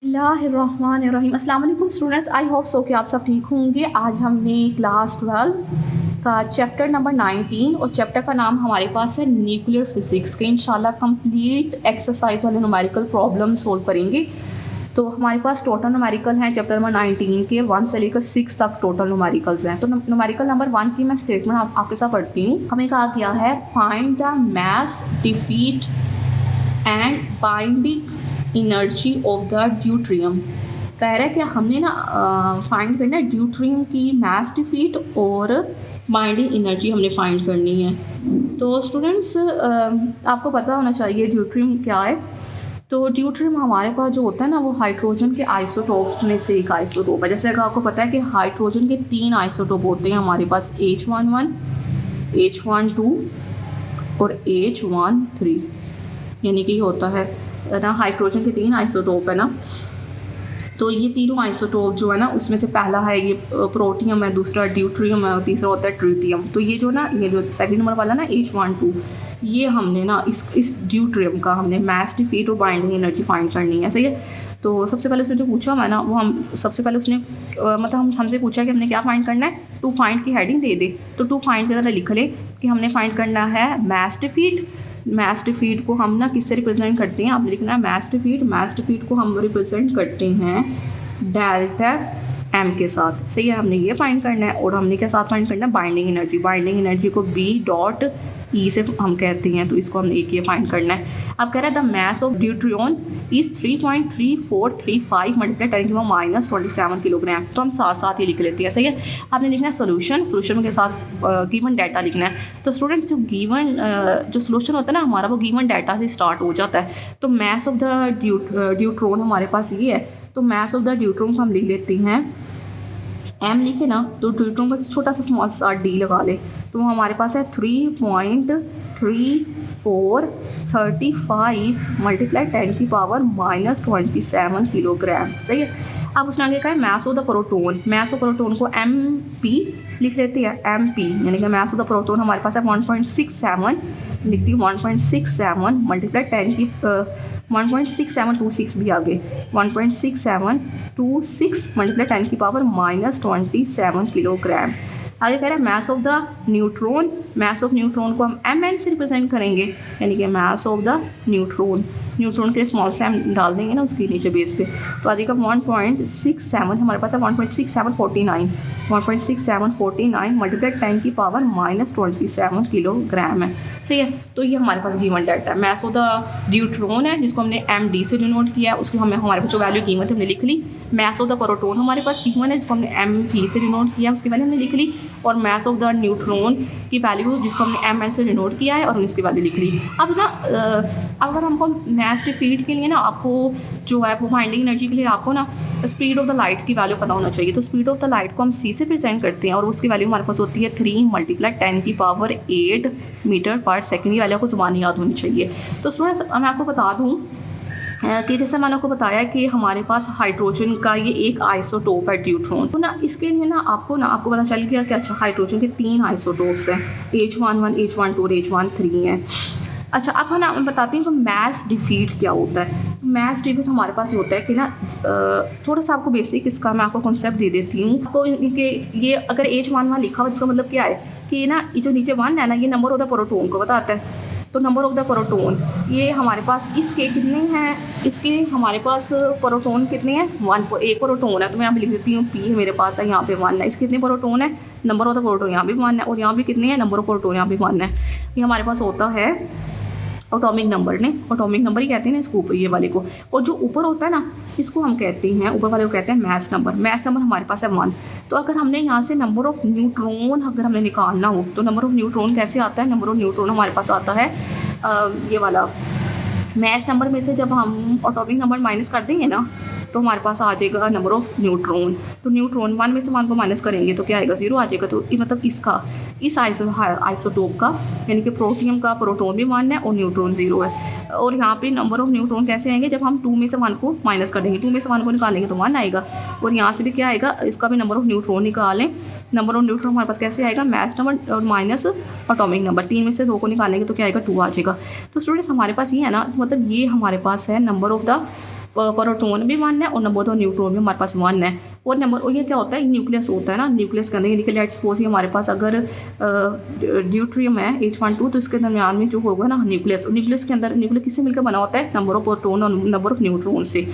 बिस्मिल्लाहिर्रहमानिर्रहीम। अस्सलाम वालेकुम स्टूडेंट्स, आई होप सो कि आप सब ठीक होंगे। आज हमने क्लास 12 का चैप्टर नंबर 19 और चैप्टर का नाम हमारे पास है न्यूक्लियर फिज़िक्स के इंशाल्लाह कंप्लीट एक्सरसाइज वाले न्यूमेरिकल प्रॉब्लम सोल्व करेंगे। तो हमारे पास टोटल न्यूमेरिकल हैं चैप्टर नंबर 19 के 1 से लेकर 6 तक टोटल न्यूमेरिकल्स हैं। तो न्यूमेरिकल नंबर 1 की मैं स्टेटमेंट आपके साथ पढ़ती हूँ। हमें कहा गया है find the mass defeat and binding energy of the deuterium. कह रहा है कि हमने ना फाइंड करना है ड्यूट्रियम की मास डिफीट और बाइंडिंग एनर्जी हमने फाइंड करनी है। तो स्टूडेंट्स आपको पता होना चाहिए ड्यूट्रियम क्या है। तो ड्यूट्रियम हमारे पास जो होता है ना वो हाइड्रोजन के आइसोटोप्स में से एक आइसोटोप है। जैसे कि आपको पता है कि हाइड्रोजन के 3 आइसोटोप होते हैं हमारे पास, H11, H12 और H13, यानी कि होता है ना हाइड्रोजन के 3 आइसोटोप है ना। तो ये तीनों आइसोटोप जो है ना उसमें से पहला है ये प्रोटियम है, दूसरा ड्यूट्रियम है और तीसरा होता है ट्रिटियम। तो ये जो सेकंड नंबर वाला ना H12, ये हमने ना इस ड्यूट्रियम का हमने मास डिफीट और बाइंडिंग एनर्जी फाइंड करनी है। सही है। तो सबसे पहले उसने जो पूछा मैं ना वो हम सबसे पहले उसने मतलब हमसे पूछा कि हमने क्या फाइंड करना है। टू फाइंड की हेडिंग दे दे, तो टू फाइंड की तरह लिख ले कि हमने फाइंड करना है मास डिफीट। मास डिफीट को हम ना किससे रिप्रेजेंट करते हैं, आप लिखना है मास डिफीट को हम रिप्रेजेंट करते हैं डेल्टा एम के साथ। सही है, हमने ये फाइंड करना है। और हमने क्या साथ फाइंड करना है बाइंडिंग एनर्जी को बी डॉट ई से हम कहते हैं, तो इसको हमने एक ये फाइंड करना है। अब कह रहा है the mass of deuteron is 3.3435 multiply 10⁻⁻27 kilogram. तो हम साथ साथ ये लिख लेते हैं। सही है। आपने लिखना है सोल्यूशन के साथ गिवन डाटा लिखना है। तो स्टूडेंट्स जो सोल्यूशन होता है ना हमारा वो गिवन डाटा से स्टार्ट हो जाता है। तो मास ऑफ द ड्यूट्रॉन हमारे पास ये है। तो मास ऑफ द ड्यूट्रॉन को हम लिख लेते हैं एम लिखे ना, तो ड्यूट्रॉन को छोटा सा स्मॉल सा डी लगा ले, तो हमारे पास है 3.3435 मल्टीप्लाई 10⁻⁻27 किलोग्राम। सही है। अब उसने आगे कहा है मैस ऑफ द प्रोटोन को एम पी लिख लेते हैं, एम पी यानी कि मैस ऑफ द प्रोटोन हमारे पास है 1.67, लिखती हूँ 1.67 मल्टीप्लाई 1.6726 भी आगे 1.6726 मल्टीप्लाई 10⁻⁻27 किलोग्राम। आगे कह रहा है मास ऑफ द न्यूट्रॉन को हम एम एन से रिप्रेजेंट करेंगे, यानी कि मास ऑफ द न्यूट्रॉन के स्मॉल से हम डाल देंगे ना उसके नीचे बेस पे। तो आगे का 1.67 हमारे पास है 1.6749 मल्टीप्लाई 10⁻⁻27 किलोग्राम है। सही है। तो ये हमारे पास गिवन डाटा है। मास ऑफ द ड्यूट्रॉन है जिसको हमने एम डी से डिनोट किया, उसकी हमारे पास जो वैल्यू गिवन थी हमने लिख ली। मास ऑफ द प्रोटोन हमारे पास गिवन है जिसको हमने एम पी से डिनोट किया, उसकी वैल्यू हमने लिख ली। और मास ऑफ द न्यूट्रॉन की वैल्यू जिसको हमने एम एन से डिनोट किया है और हमने इसकी वैल्यू लिख ली। अब ना अगर हमको मास डिफीट के लिए ना आपको जो है वो बाइंडिंग एनर्जी के लिए आपको ना स्पीड ऑफ द लाइट की वैल्यू पता होना चाहिए। तो स्पीड ऑफ द लाइट को हम सी से प्रेजेंट करते हैं और उसकी वैल्यू हमारे पास होती है 3 मल्टीप्लाई 10⁸ मीटर पर सेकेंड। की वैल्यू को ज़ुबानी याद होनी चाहिए। तो स्टूडेंट्स मैं आपको बता दूँ कि जैसे मैंने आपको बताया कि हमारे पास हाइड्रोजन का ये एक आइसोटोप है ड्यूट्रॉन। तो ना इसके लिए ना आपको पता चल गया कि अच्छा हाइड्रोजन के 3 आइसोटोप्स हैं, H11, H12 और H13 हैं। अच्छा अब ना मैं बताती हूँ कि मास डिफीट क्या होता है। मास डिफीट हमारे पास ये होता है कि ना थोड़ा सा आपको बेसिक इसका मैं आपको कॉन्सेप्ट दे देती हूँ आपको कि ये अगर H11 लिखा हुआ इसका मतलब क्या है कि ना ये जो नीचे 1 है ना ये नंबर ऑफ द प्रोटोन को बताता है। तो नंबर ऑफ द प्रोटोन ये हमारे पास इसके कितने हैं, इसके हमारे पास प्रोटोन कितने हैं 1 प्रोटोन है। तो मैं यहाँ पे लिख देती हूँ P मेरे पास है, यहाँ पे 1 है। इसके कितने प्रोटोन है, नंबर ऑफ द प्रोटोन यहाँ भी 1 है और यहाँ भी कितने हैं नंबर ऑफ प्रोटोन यहाँ भी 1 है। ये हमारे पास होता है एटॉमिक नंबर ही कहते हैं ना इसको ऊपर ये वाले को। और जो ऊपर होता है ना इसको हम कहते हैं ऊपर वाले को कहते हैं मास नंबर हमारे पास है 1। तो अगर हमने यहाँ से नंबर ऑफ़ न्यूट्रॉन अगर हमने निकालना हो तो नंबर ऑफ़ न्यूट्रॉन कैसे आता है, नंबर ऑफ़ न्यूट्रॉन हमारे पास आता है ये वाला मास नंबर में से जब हम एटॉमिक नंबर माइनस कर देंगे ना तो हमारे पास आ जाएगा नंबर ऑफ़ न्यूट्रॉन। तो न्यूट्रॉन 1 में से 1 को माइनस करेंगे तो क्या आएगा 0 आ जाएगा। तो मतलब इस आइसोटोप का यानी कि प्रोटियम का प्रोटॉन भी 1 है और न्यूट्रॉन 0 है। और यहाँ पे नंबर ऑफ़ न्यूट्रॉन कैसे आएंगे, जब हम 2 में से 1 को माइनस कर देंगे, 2 में से 1 को निकालेंगे तो 1 आएगा। और यहाँ से भी क्या आएगा, इसका भी नंबर ऑफ़ न्यूट्रॉन निकालें, नंबर ऑफ़ न्यूट्रॉन हमारे पास कैसे आएगा, मास नंबर और माइनस एटॉमिक नंबर, 3 में से 2 को निकालेंगे तो क्या आएगा 2 आ जाएगा। तो स्टूडेंट्स हमारे पास ये है ना, मतलब ये हमारे पास है नंबर ऑफ़ द प्रोटॉन भी 1 है और नंबर ऑफ न्यूट्रॉन भी हमारे पास 1 है। और नंबर, और ये क्या होता है, न्यूक्लियस होता है ना, न्यूक्लियस के अंदर यानी कि लेट्स सपोज हमारे पास अगर ड्यूट्रियम है H12 तो इसके दरमियान में जो होगा ना न्यूक्लियस, न्यूक्लियस के अंदर न्यूक्लियस किससे मिलकर बना होता है, नंबर ऑफ प्रोटॉन और नंबर ऑफ न्यूट्रॉन से।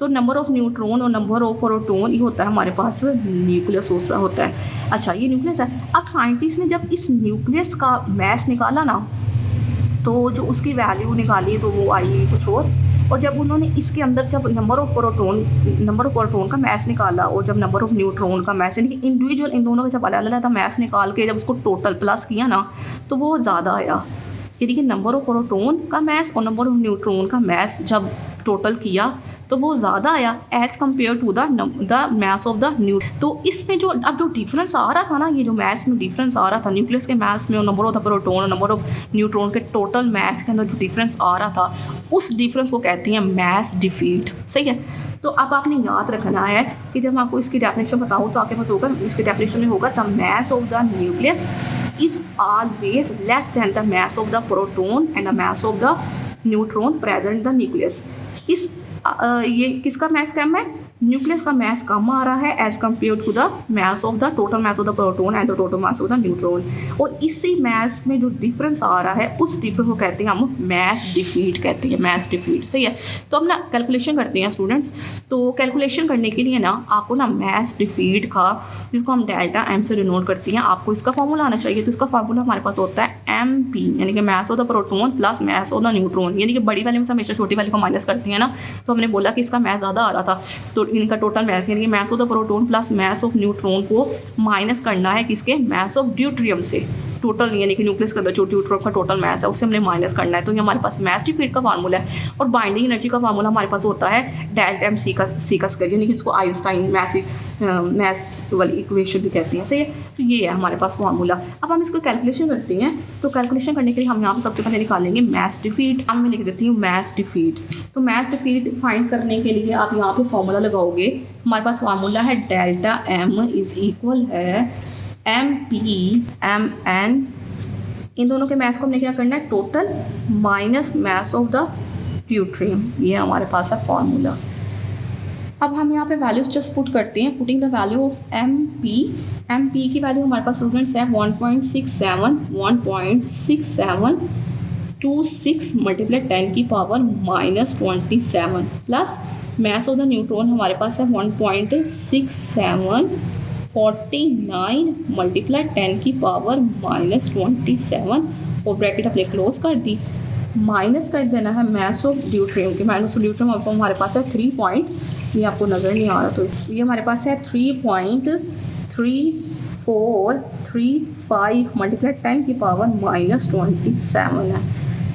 तो नंबर ऑफ न्यूट्रॉन और नंबर ऑफ प्रोटॉन ये होता है हमारे पास न्यूक्लियस होता है। अच्छा, ये न्यूक्लियस है। अब साइंटिस्ट ने जब इस न्यूक्लियस का मैस निकाला ना, तो जो उसकी वैल्यू निकाली तो वो आई कुछ और जब उन्होंने इसके अंदर जब नंबर ऑफ प्रोटॉन का मैस निकाला और जब नंबर ऑफ न्यूट्रॉन का मैस, यानी कि इंडिविजुअल इन दोनों का जब अलग अलग मैस निकाल के जब उसको टोटल प्लस किया ना तो वो ज़्यादा आया। यानी कि नंबर ऑफ प्रोटॉन का मैस और नंबर ऑफ न्यूट्रॉन का मैस जब टोटल किया तो वो ज़्यादा आया as compare to the mass of the new. तो इसमें जो अब जो डिफरेंस आ रहा था ना, ये जो मैस में डिफरेंस आ रहा था न्यूक्लियस के मैस में और नंबर ऑफ द प्रोटॉन और नंबर ऑफ न्यूट्रॉन के टोटल मैस के अंदर जो डिफरेंस आ रहा था, उस डिफरेंस को कहती हैं मैस डिफीट। सही है। तो अब आपने याद रखना है कि जब मैं आपको इसकी डेफिनेशन बताऊँ तो आपके पास होगा, इसकी डेफिनेशन में होगा the mass of the nucleus is always less than the mass of the proton and the mass of the neutron present in the nucleus। इस ये किसका मैस कम है, न्यूक्लियस का मैस कम आ रहा है as compare to the mass of the total mass of the proton and the total mass of the neutron. और इसी मैस में जो डिफरेंस आ रहा है उस डिफरेंस को कहते हैं हम मैस डिफीट कहते हैं, मैस डिफीट। सही है। तो हम ना कैलकुलेशन करते हैं स्टूडेंट्स। तो कैलकुलेशन करने के लिए ना आपको ना मैस डिफीट का, जिसको हम डेल्टा एम से डिनोट करते हैं, आपको इसका फॉर्मूला आना चाहिए। तो इसका फॉर्मूला हमारे पास होता है एम पी, यानी कि mess of the proton plus mass of the neutron. यानी कि बड़ी वाले में से हमेशा छोटी वाले को माइनस करते हैं ना, तो हमने बोला कि इसका मैस ज़्यादा आ रहा था तो इनका टोटल मैस यानी कि mess of the proton plus mass of neutron को माइनस करना है किसके, मैस ऑफ ड्यूट्रियम से। टोटल यानी कि न्यूक्लियस के अंदर जो न्यूट्रॉन का टोटल मैस है उससे हमने माइनस करना है। तो ये हमारे पास मैस डिफीट का फार्मूला है। और बाइंडिंग एनर्जी का फार्मूला हमारे पास होता है डेल्टा एम सी का स्क्वायर, यानी कि इसको आइंस्टाइन मैस वाली इक्वेशन भी कहते हैं। सही है। तो ये है हमारे पास फार्मूला। अब हम इसको कैलकुलेशन करते हैं। तो कैलकुलेशन करने के लिए हम यहाँ पर सबसे पहले निकालेंगे मैस डिफीट। अब मैं लिख देती हूँ मैस डिफीट। तो मैस डिफीट फाइंड करने के लिए आप यहाँ पे फार्मूला लगाओगे। हमारे पास फार्मूला है डेल्टा एम इज इक्वल है एम पी एम एन, इन दोनों के मैस को हमने क्या करना है, total minus mess of the deuterium. ये हमारे पास है फार्मूला। अब हम यहाँ पे वैल्यूज जस्ट पुट करते हैं। Putting the value of M P की वैल्यू हमारे पास स्टूडेंट्स है 1.67 मल्टीप्लाई 10 की power -27 plus mass of the neutron हमारे पास है 1.6749 मल्टीप्लाई 10 की पावर -27 और ब्रैकेट अपने क्लोज कर दी। माइनस कर देना है मैस ऑफ ड्यूट्रियम की। मैस ऑफ ड्यूट्रियम आपको हमारे पास है 3 पॉइंट, ये आपको नज़र नहीं आ रहा तो ये हमारे पास है 3.3435 मल्टीप्लाई 10 की पावर -27 है।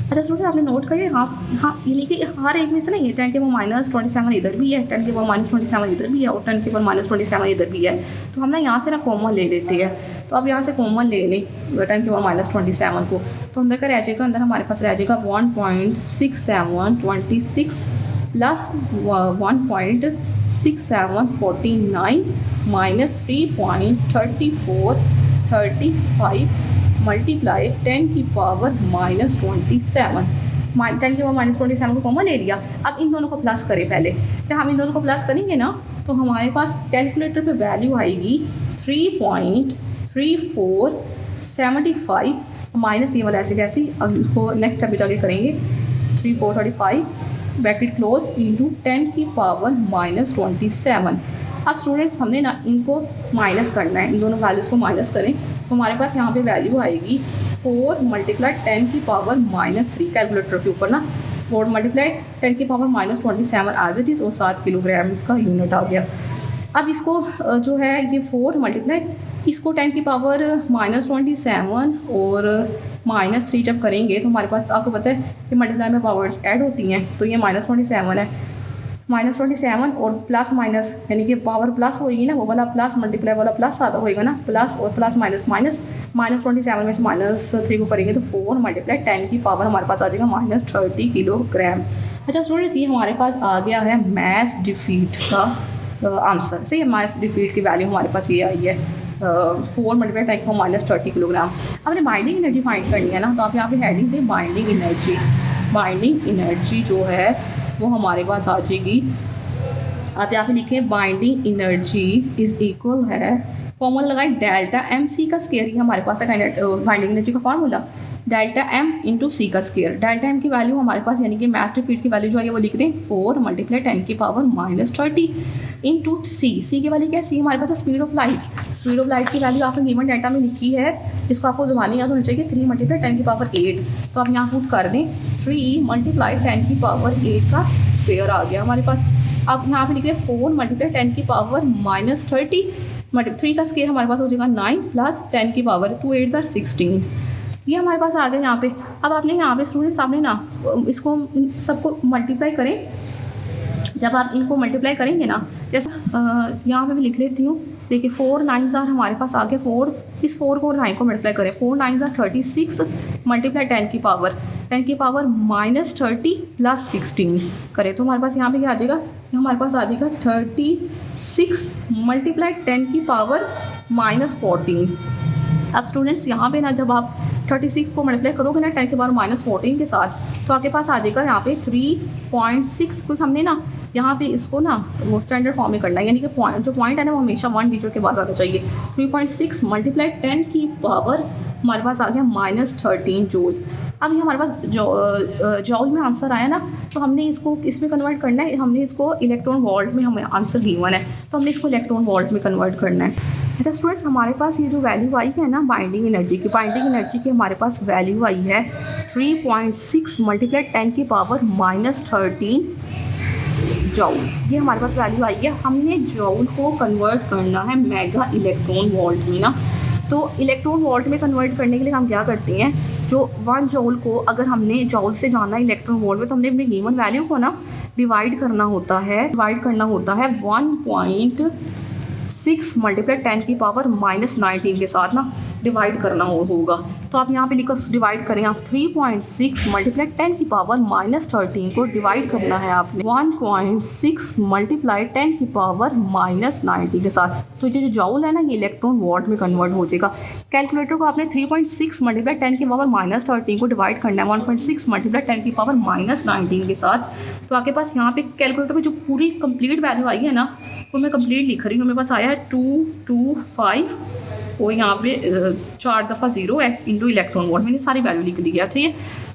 अच्छा स्टूडेंट आपने नोट करिए, हाँ यानी कि हर एक में से ना ये 10 के पावर -27 इधर भी है, 10 के पावर -27 इधर भी है और 10 के पावर -27 इधर भी है। तो हम ना यहाँ से ना कॉमन ले लेते हैं। तो अब यहाँ से कॉमन ले लें 10 के पावर -27 को, तो अंदर का रह जाएगा, अंदर हमारे पास रह जाएगा 1.6726 प्लस 1.6749 माइनस 3.3435 मल्टीप्लाई 10 की पावर -27। 10 की पावर -27 को कॉमन ले लिया। अब इन दोनों को प्लस करें पहले। जब हम इन दोनों को प्लस करेंगे ना तो हमारे पास कैलकुलेटर पे वैल्यू आएगी 3.3475 माइनस ये वाला ऐसे कैसे, अब उसको नेक्स्ट स्टेप पे जाके करेंगे 3435 ब्रैकेट क्लोज इंटू 10 की पावर -27। अब स्टूडेंट्स हमने ना इनको माइनस करना है, इन दोनों वैल्यूज़ को माइनस करें तो हमारे पास यहाँ पे वैल्यू आएगी 4 मल्टीप्लाई 10 की पावर -3 कैलकुलेटर के ऊपर ना 4 मल्टीप्लाई 10 की पावर -27 एज इट इज़ और 7 किलोग्राम इसका यूनिट आ गया। अब इसको जो है ये 4 मल्टीप्लाई इसको 10 की पावर -27 और -3 जब करेंगे तो हमारे पास आपको पता है कि मल्टीप्लाई में पावर्स ऐड होती हैं, तो ये -27 है, -27 और प्लस माइनस यानी कि पावर प्लस होगी ना, वो वाला प्लस मल्टीप्लाई वाला प्लस आता होएगा ना, प्लस और प्लस माइनस -27 में से -3 को करेंगे तो 4 मल्टीप्लाई 10 की पावर हमारे पास आ जाएगा -30 किलोग्राम। अच्छा स्टूडेंट्स ये हमारे पास आ गया है मैस डिफीट का आंसर। सही है, मैस डिफीट की वैल्यू हमारे पास ये आई है 4 मल्टीप्लाई 10 की -30 किलोग्राम। अब हमने बाइंडिंग एनर्जी फाइंड करनी है ना, तो आप यहाँ पे हेडिंग दें बाइंडिंग एनर्जी। बाइंडिंग एनर्जी जो है वो हमारे पास आ जाएगी। आप यहाँ पे लिखें बाइंडिंग एनर्जी इज़ इक्वल है, फॉर्मूला लगाए डेल्टा एम सी का स्केयर, ये हमारे पास है बाइंडिंग एनर्जी का फॉर्मूला, डेल्टा एम इंटू सी का स्केयर। डेल्टा एम की वैल्यू हमारे पास यानी कि मास टू फीट की वैल्यू जो है वो लिख दें 4 × 10⁻³ इंटू सी की वैल्यू क्या है, सी हमारे पास है speed of light. Speed of light की वैल्यू आपने गिवन डाटा में लिखी है, इसको आपको ज़ुबानी याद होनी चाहिए 3 × 10⁸। तो आप यहाँ पुट कर दें 3 × 10⁸ का स्क्वायर आ गया हमारे पास। अब यहाँ पे लिखे 4 × 10⁻³ 3 का स्केयर हमारे पास हो जाएगा 9 + 10⁻2 8 = 16। ये हमारे पास आ गया यहाँ पे। अब आपने यहाँ पे स्टूडेंट्स आपने ना इसको सबको मल्टीप्लाई करें। जब आप इनको मल्टीप्लाई करेंगे ना, जैसे यहाँ पे मैं लिख लेती हूँ, देखिए 4 9s हमारे पास आ गए 4, इस 4 को 9 को मल्टीप्लाई करें, 4 9s 36 × 10⁻30 + 16 करें तो हमारे पास यहाँ पे क्या आ जाएगा, हमारे पास आ जाएगा 36 × 10⁻14। अब स्टूडेंट्स यहाँ पे ना जब आप 36 को मल्टीप्लाई करोगे ना 10⁻14 के साथ, तो आपके पास आ जाएगा यहाँ पे 3.6, क्योंकि हमने ना यहाँ पे इसको ना वो स्टैंडर्ड फॉर्म में करना है, यानी कि पॉइंट है ना वो हमेशा 1 डिजिट के बाद आना चाहिए। 3.6 × 10⁻, हमारे पास आ गया -13 जूल। अब ये हमारे पास जॉल में आंसर आया ना, तो हमने इसको इसमें कन्वर्ट करना है, हमने इसको इलेक्ट्रॉन वोल्ट में हमें आंसर गिवन है, तो हमने इसको इलेक्ट्रॉन वोल्ट में कन्वर्ट करना है। अच्छा स्टूडेंट्स, हमारे पास ये जो वैल्यू आई है ना बाइंडिंग एनर्जी की हमारे पास वैल्यू आई है 3.6 × 10⁻13 जॉल। ये हमारे पास वैल्यू आई है। हमने जॉल को कन्वर्ट करना है मेगा इलेक्ट्रॉन वोल्ट में ना, तो इलेक्ट्रॉन वोल्ट में कन्वर्ट करने के लिए हम क्या करते हैं, जो 1 जॉल को अगर हमने जॉल से जाना है इलेक्ट्रॉन वोल्ट में, तो हमने अपनी गिवन वैल्यू को ना डिवाइड करना होता है 1.6 × 10⁻19 के साथ ना डिवाइड करना होगा। तो आप यहाँ पे लिखो डिवाइड करें आप 3.6 × 10⁻13 को डिवाइड करना है आपने 1.6 × 10⁻19 के साथ, तो ये जो जॉल है ना ये इलेक्ट्रॉन वोल्ट में कन्वर्ट हो जाएगा। कैलकुलेटर को आपने 3.6 × 10⁻13 को डिवाइड करना है 1.6 × 10⁻19 के साथ, तो आपके पास यहाँ पे कैलकुलेटर में जो पूरी कंप्लीट वैल्यू आई है ना वो मैं कंप्लीट लिख रही हूँ। मेरे पास आया है 225 और यहाँ पे 4 दफ़ा 0 है इंटू इलेक्ट्रॉन वोल्ट, मैंने सारी वैल्यू लिख दी है, ठीक है।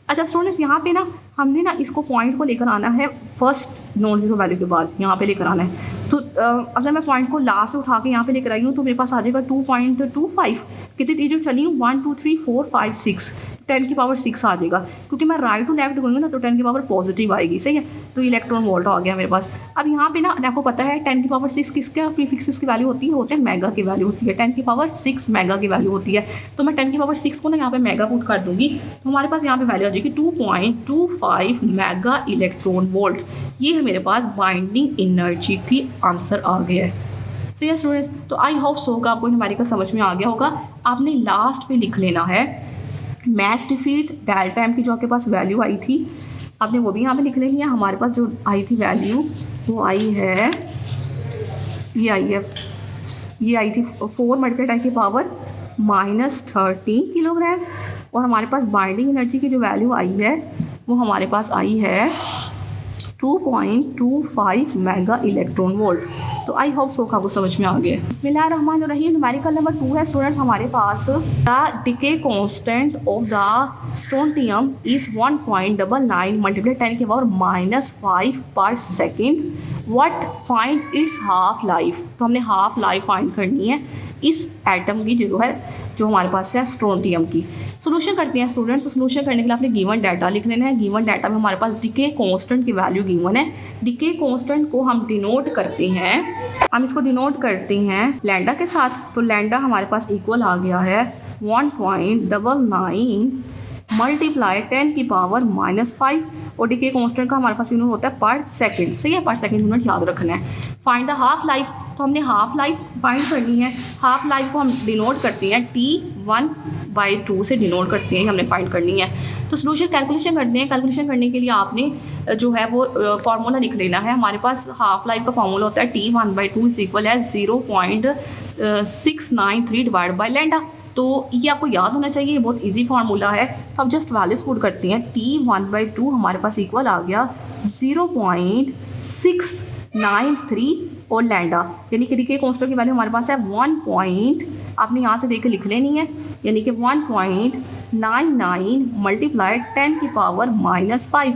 अच्छा स्टूडेंट्स, यहाँ पे ना हमने ना इसको पॉइंट को लेकर आना है फर्स्ट नॉन जीरो वैल्यू के बाद यहाँ पे लेकर आना है। तो अगर मैं पॉइंट को लास्ट उठा के यहाँ पे लेकर आई हूँ तो मेरे पास आ जाएगा 2.25। कितनी डिजिट चली हूँ 1 2 3 4 5 6 10⁻6 आ जाएगा, क्योंकि मैं राइट टू लेफ्ट गई ना तो 10 पॉजिटिव आएगी, सही है। तो इलेक्ट्रॉन वोल्ट आ गया मेरे पास। अब यहाँ पे ना आपको पता है 10⁻6 किसका प्रीफिक्सेस की वैल्यू होती है मेगा की वैल्यू होती है, 10⁻6 मेगा की वैल्यू होती है। तो मैं 10⁻6 को ना यहाँ पे मेगा पुट कर दूँगी, तो हमारे पास यहाँ पे वैल्यू आ जाएगी 2.25 मेगा इलेक्ट्रॉन वोल्ट। ये है मेरे पास बाइंडिंग एनर्जी की आंसर आ गया है। तो ये स्टूडेंट्स, तो आई होप सो कि आपको न्यूमेरिकल समझ में आ गया होगा। आपने लास्ट पे लिख लेना है मैस डिफीट डेल्टा एम की जो आपके पास वैल्यू आई थी, आपने वो भी यहाँ पे लिख लेनी है। हमारे पास जो आई थी वैल्यू वो आई है ये आई थी 4 × 10⁻13 किलोग्राम, और हमारे पास बाइंडिंग एनर्जी की जो वैल्यू आई है वो हमारे पास आई है 2.25 मेगा इलेक्ट्रॉन वोल्ट। तो आई होप सो आपको समझ में आ गया। बिस्मिल्लाहिर्रहमानिर्रहीम। न्यूमेरिकल नंबर 2 है स्टूडेंट्स हमारे पास, the decay constant of the strontium is 1.99 × 10⁻⁻5 per second. What find its half life. तो हमने हाफ लाइफ फाइंड करनी है इस एटम की जो हमारे पास है स्ट्रोंटियम की। सोल्यूशन करते हैं स्टूडेंट्स। सोल्यूशन करने के लिए आपने गिवन डाटा लिख लेना है। गिवन डाटा में हमारे पास डिके कांस्टेंट की वैल्यू गिवन है। डिके कांस्टेंट को हम डिनोट करते हैं, हम इसको डिनोट करते हैं लैंडा के साथ। तो लैंडा हमारे पास इक्वल आ गया है 1.99 × 10⁻⁻5, और डिके कांस्टेंट का हमारे पास यूनिट होता है पर सेकंड, सही है। पर सेकंड यूनिट याद रखना है। Find the half life. तो हमने हाफ लाइफ फाइंड करनी है। हाफ लाइफ को हम डिनोट करते हैं T1/2 से डिनोट करते हैं, हमने फाइंड करनी है। तो सोल्यूशन कैलकुलेशन करते हैं। कैलकुलेशन करने के लिए आपने जो है वो फार्मूला लिख लेना है। हमारे पास हाफ लाइफ का फार्मूला होता है T1/2 = 0.693 डिवाइड बाई लैंडा। तो ये आपको याद होना चाहिए, ये बहुत ईजी फार्मूला है। तो अब जस्ट वैल्यूज पुट करते हैं। T1/2 हमारे पास इक्वल आ गया 0.693 और लैंडा यानी कि देखिए कांस्टेंट की वैल्यू हमारे पास है 1 आपने यहाँ से देख के लिख लेनी है, यानी कि 1.99 मल्टीप्लाइड 10 की पावर -5।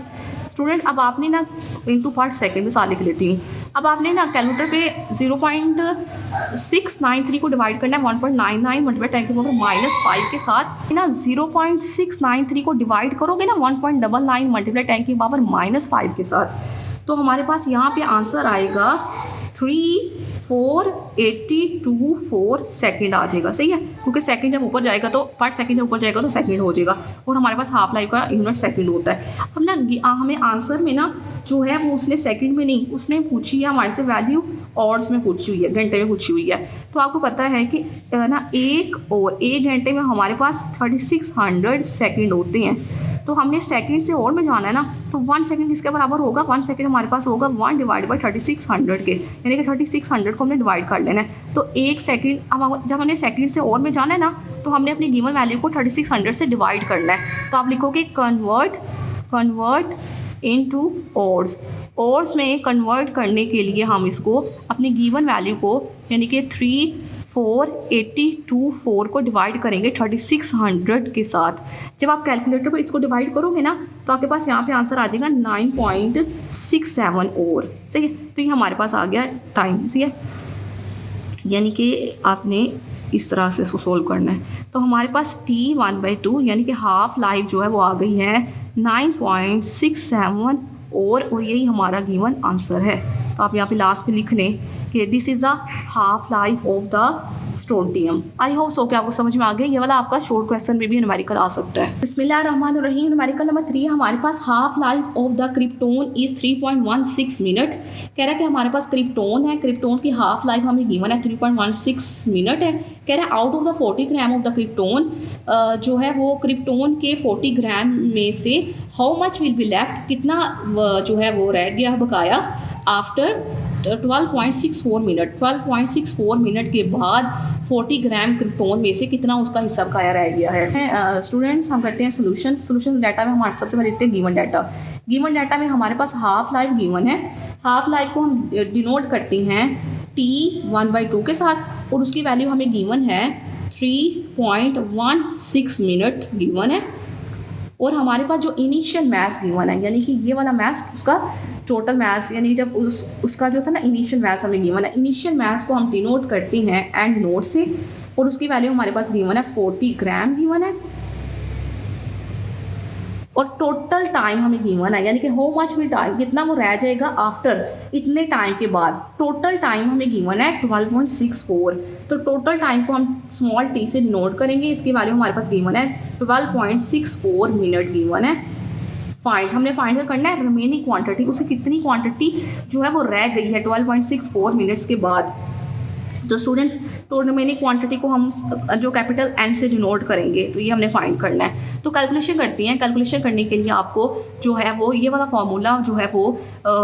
स्टूडेंट अब आपने ना इनटू पार्ट सेकंड में साथ लिख लेती हूँ। अब आपने ना कैलकुलेटर पे 0.693 को डिवाइड करना है 1.99 मल्टीप्लाइड 10 की पावर -5 के साथ ना 0.693 को डिवाइड करोगे ना 1.99 मल्टीप्लाइड 10 की पावर -5 के साथ, तो हमारे पास यहाँ पे आंसर आएगा 3482 सेकंड आ जाएगा। सही है, क्योंकि सेकंड जब ऊपर जाएगा तो पार्ट सेकंड जब ऊपर जाएगा तो सेकंड हो जाएगा और हमारे पास हाफ लाइफ का यूनिट सेकंड होता है। अब ना हमें आंसर में ना जो है वो उसने सेकंड में नहीं, उसने पूछी है हमारे से वैल्यू आवर्स में पूछी हुई है, घंटे में पूछी हुई है। तो आपको पता है कि ना एक घंटे में हमारे पास 3600 सेकेंड होते हैं। तो हमने सेकंड से और में जाना है ना, तो 1 सेकंड किसके बराबर होगा, 1 सेकंड हमारे पास होगा 1 डिवाइड बाई 3600 के, यानी कि 3600 को हमने डिवाइड कर लेना है। तो 1 सेकंड, अब जब हमने सेकंड से और में जाना है ना, तो हमने अपनी गिवन वैल्यू को 3600 से डिवाइड करना है। तो आप लिखोगे कन्वर्ट इनटू आवर्स। आवर्स में कन्वर्ट करने के लिए हम इसको अपनी गिवन वैल्यू को यानी कि 3482 को डिवाइड करेंगे 3600 के साथ। जब आप कैलकुलेटर पर इसको डिवाइड करोगे ना, तो आपके पास यहाँ पे आंसर आ जाएगा 9.67 और। सही है, तो ये हमारे पास आ गया टाइम। सही है, यानी कि आपने इस तरह से इसको सोल्व करना है। तो हमारे पास T1/2 यानी कि हाफ लाइफ जो है वो आ गई है 9.67 और यही हमारा गिवन आंसर है। तो आप यहाँ पे लास्ट पे लिख लें कि this is a half life of the strontium. I hope so कि आपको समझ में आ गया। ये वाला आपका शॉर्ट क्वेश्चन में भी न्यूमेरिकल आ सकता है। बिस्मिल्लाहिर्रहमानिर्रहीम। न्यूमेरिकल नंबर 3 हमारे पास half life of the krypton is 3.16 minute. कह रहा है कि हमारे पास क्रिप्टोन है, क्रिप्टोन की हाफ लाइफ हमें गिवन है 3.16 मिनट है। कह रहा है out of the 40 gram of the krypton, जो है वो क्रिप्टोन के 40 ग्राम में से how much will be left, कितना जो है वो रह गया बकाया आफ्टर 12.64 मिनट। 12.64 मिनट के बाद 40 ग्राम क्रिप्टोन में से कितना उसका हिस्सा बकाया रह गया है। स्टूडेंट्स हम करते हैं सोल्यूशन डाटा में हमारे सबसे पहले लिखते हैं गिवन डाटा में हमारे पास हाफ लाइफ गिवन है। हाफ लाइफ को हम डिनोट करते हैं T1/2 के साथ और उसकी वैल्यू हमें गिवन है 3.16 मिनट गिवन है। और हमारे पास जो इनिशियल मैथ्स गिवन है, यानी कि ये वाला मैथ्स उसका टोटल मैथ्स, यानी जब उसका जो था ना इनिशियल मैथ्स हमें गिवन है। इनिशियल मैथ्स को हम डिनोट करते हैं एंड नोट से और उसकी वैल्यू हमारे पास गिवन है 40 ग्राम गिवन है। और टोटल टाइम हमें गिवन है, यानी कि हाउ मच भी टाइम, कितना वो रह जाएगा आफ्टर इतने टाइम के बाद। टोटल टाइम हमें गिवन है 12.64। तो टोटल टाइम को हम स्मॉल t से डिनोट करेंगे। इसकी वैल्यू हमारे पास गिवन है 12.64 मिनट गिवन है। हमने फाइंड करना है रिमेनिंग क्वांटिटी, उसे कितनी क्वांटिटी जो है वो रह गई है 12.64 मिनट्स के बाद। तो स्टूडेंट्स तो रिमेनिंग क्वांटिटी को हम जो कैपिटल N से डिनोट करेंगे, तो ये हमने फाइंड करना है। तो कैलकुलेशन करती हैं। कैलकुलेशन करने के लिए आपको जो है वो ये वाला फार्मूला जो है वो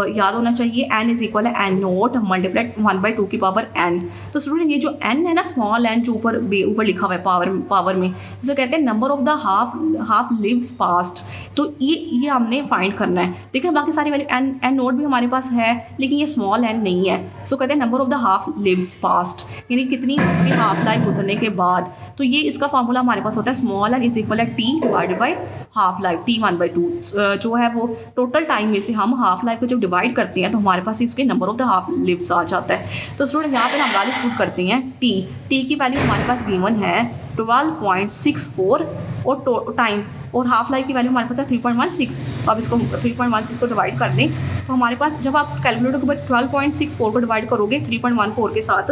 याद होना चाहिए। N इज इक्वल है N नोट मल्टीप्लाइड 1/2 की पावर N। तो स्टूडेंट ये जो N है ना, स्मॉल n जो ऊपर लिखा हुआ है पावर में, उसे कहते हैं number of the half lives past. तो ये हमने फाइंड करना है। देखिए बाकी सारी वैल्यू N नोट भी हमारे पास है, लेकिन ये स्मॉल n नहीं है। सो कहते हैं number of the half lives past, यानी कितनी उसकी हाफ लाइफ गुजरने के बाद। तो ये इसका फार्मूला हमारे पास होता है स्मॉल n इज इक्वल है T divided by half life T1/2। जो है वो टोटल टाइम में से हम हाफ लाइफ को जब डिवाइड करते हैं तो हमारे पास इसके number of the half lives आ जाता है। तो स्टूडेंट यहाँ पे हम वैल्यू पुट करते हैं T की वैल्यू हमारे पास गिवन है 12.64 और टाइम और हाफ लाइफ की वैल्यू हमारे पास है 3.16। तो अब इसको 3.16 को डिवाइड कर दें तो हमारे पास जब आप कैलकुलेटर के ऊपर 12.64 को डिवाइड करोगे 3.14 के साथ,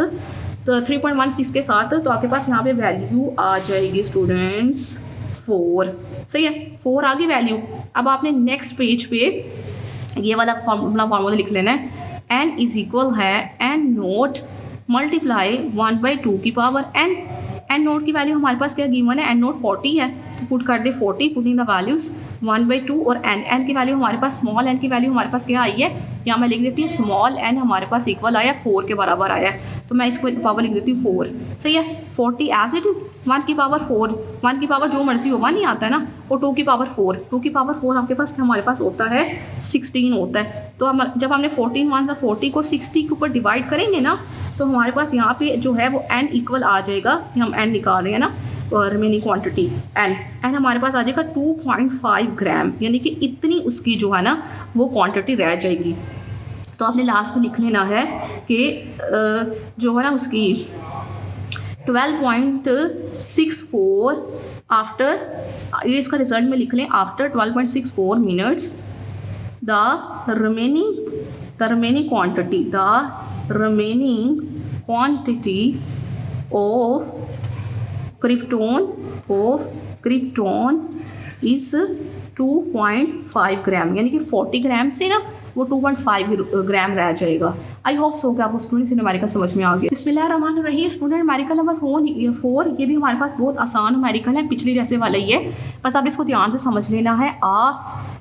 तो 3.16 के साथ, तो आपके पास यहाँ पे वैल्यू आ जाएगी स्टूडेंट्स 4। सही है, 4 आ गई वैल्यू। अब आपने नेक्स्ट पेज पे ये वाला फार्मूला लिख लेना है। n इज इक्वल है n नोट मल्टीप्लाई 1/2 की पावर n। n नोट की वैल्यू हमारे पास क्या गिवन है, n नोट 40 है, तो पुट कर दे 40, पुटिंग द वैल्यूज 1/2 और n की वैल्यू हमारे पास स्मॉल n की वैल्यू हमारे पास क्या आई है, यहाँ मैं लिख देती हूँ स्मॉल n हमारे पास इक्वल आया 4 के बराबर आया है। तो तो मैं इसको पावर लिख देती हूँ 4, सही है। 40 एज इट इज़ 1 की पावर 4, 1 की पावर जो मर्जी हो 1 ही आता है ना, और 2 की पावर 4, 2 की पावर 4 आपके पास हमारे पास होता है 16 होता है। तो हम जब हमने 14 1 से 40 को 60 के ऊपर डिवाइड करेंगे ना, तो हमारे पास यहाँ पे जो है वो n इक्वल आ जाएगा, कि हम n निकाल रहे हैं ना, रिमेनिंग क्वांटिटी n हमारे पास आ जाएगा 2.5 ग्राम, यानी कि इतनी उसकी जो है ना वो क्वांटिटी रह जाएगी। तो आपने लास्ट में लिख लेना है कि जो है ना उसकी 12.64 आफ्टर, ये इसका रिजल्ट में लिख लें, after 12.64 minutes the remaining quantity of krypton is 2.5 ग्राम, यानी कि 40 ग्राम से ना वो 2.5 ग्राम रह जाएगा। आई होप सो कि आपको स्टूडेंट न्यूमेरिकल समझ में आ गया। बिस्मिल्लाहिर्रहमानिर्रहीम। स्टूडेंट न्यूमेरिकल नंबर 4, ये भी हमारे पास बहुत आसान न्यूमेरिकल है, पिछली जैसे वाला ही है, बस आप इसको ध्यान से समझ लेना है।